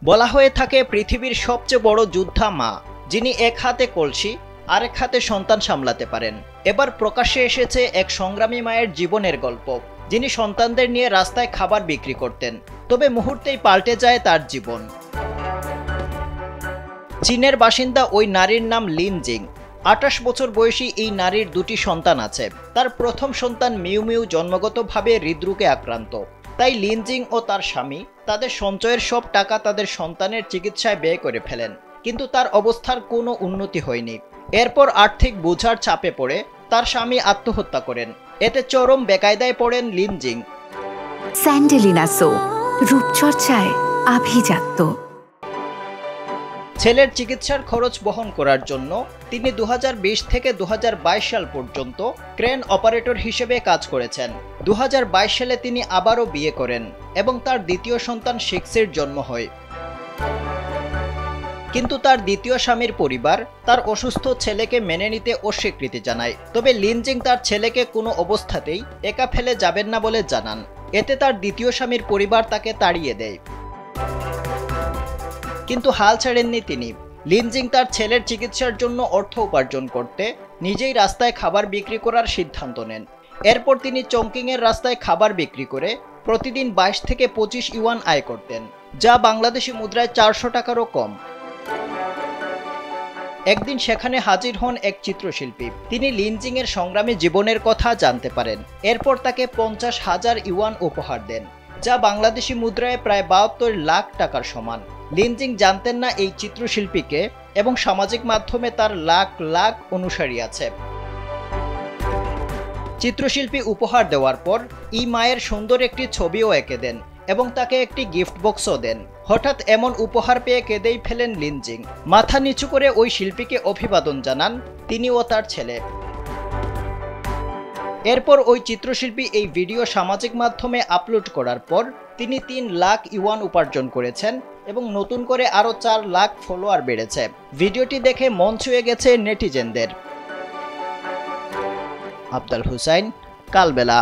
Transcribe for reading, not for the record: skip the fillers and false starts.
বলা হয়ে থাকে পৃথিবীর সবচেয়ে বড় যোদ্ধা মা, যিনি এক হাতে কলসি আরেক হাতে সন্তান সামলাতে পারেন। এবার প্রকাশ্যে এসেছে এক সংগ্রামী মায়ের জীবনের গল্প, যিনি সন্তানদের নিয়ে রাস্তায় খাবার বিক্রি করতেন, তবে মুহূর্তেই পাল্টে যায় তার জীবন। চীনের বাসিন্দা ওই নারীর নাম লিন জিং। 28 বছর বয়সী এই নারীর দুটি সন্তান আছে। তার প্রথম সন্তান মিউ মিউ জন্মগতভাবে হৃদরোগে আক্রান্ত। তাই লিন জিং ও তার স্বামী তাদের সঞ্চয়ের সব টাকা তাদের সন্তানের চিকিৎসায় ব্যয় করে ফেলেন, কিন্তু তার অবস্থার কোনো উন্নতি হয়নি। এরপর আর্থিক বোঝার চাপে পড়ে তার স্বামী আত্মহত্যা করেন। এতে চরম বেকায়দায় পড়েন লিন জিং। স্যান্ডেলিনা সো, রূপচর্চায় আভিজাত্য। ছেলের চিকিৎসার খরচ বহন করার জন্য তিনি 2020 থেকে 2022 সাল পর্যন্ত ক্রেন অপারেটর হিসেবে কাজ করেছেন। 2022 সালে তিনি আবারও বিয়ে করেন এবং তার দ্বিতীয় সন্তান শিক্সের জন্ম হয়। কিন্তু তার দ্বিতীয় স্বামীর পরিবার তার অসুস্থ ছেলেকে মেনে নিতে অস্বীকৃতি জানায়। তবে লিন জিং তার ছেলেকে কোনো অবস্থাতেই একা ফেলে যাবেন না বলে জানান। এতে তার দ্বিতীয় স্বামীর পরিবার তাকে তাড়িয়ে দেয়। কিন্তু হাল ছাড়েননি তিনি। লিন জিং তার ছেলের চিকিৎসার জন্য অর্থ উপার্জন করতে নিজেই রাস্তায় খাবার বিক্রি করার সিদ্ধান্ত নেন। এরপর তিনি চংকিংয়ের রাস্তায় খাবার বিক্রি করে প্রতিদিন 22 থেকে 25 ইউয়ান আয় করতেন, যা বাংলাদেশি মুদ্রায় 400 টাকারও কম। একদিন সেখানে হাজির হন এক চিত্রশিল্পী। তিনি লিন জিং এর সংগ্রামী জীবনের কথা জানতে পারেন। এরপর তাকে 50,000 ইউয়ান উপহার দেন, যা বাংলাদেশি মুদ্রায় প্রায় 72 লাখ টাকার সমান। লিন জিং জানতেন না এই চিত্রশিল্পীকে এবং সামাজিক মাধ্যমে তার লাখ লাখ অনুসারী আছে। চিত্রশিল্পী উপহার দেওয়ার পর ই মায়ের সুন্দর একটি ছবিও এঁকে দেন এবং তাকে একটি গিফট বক্সও দেন। হঠাৎ এমন উপহার পেয়ে কেঁদেই ফেলেন লিন জিং। মাথা নিচু করে ওই শিল্পীকে অভিবাদন জানান তিনি ও তার ছেলে। এরপর ওই চিত্রশিল্পী এই ভিডিও সামাজিক মাধ্যমে আপলোড করার পর তিনি 3 লাখ ইউয়ান উপার্জন করেছেন এবং নতুন করে আরও 4 লাখ ফলোয়ার বেড়েছে। ভিডিওটি দেখে মন ছুঁয়ে গেছে নেটিজেনদের। আফজাল হুসাইন, কালবেলা।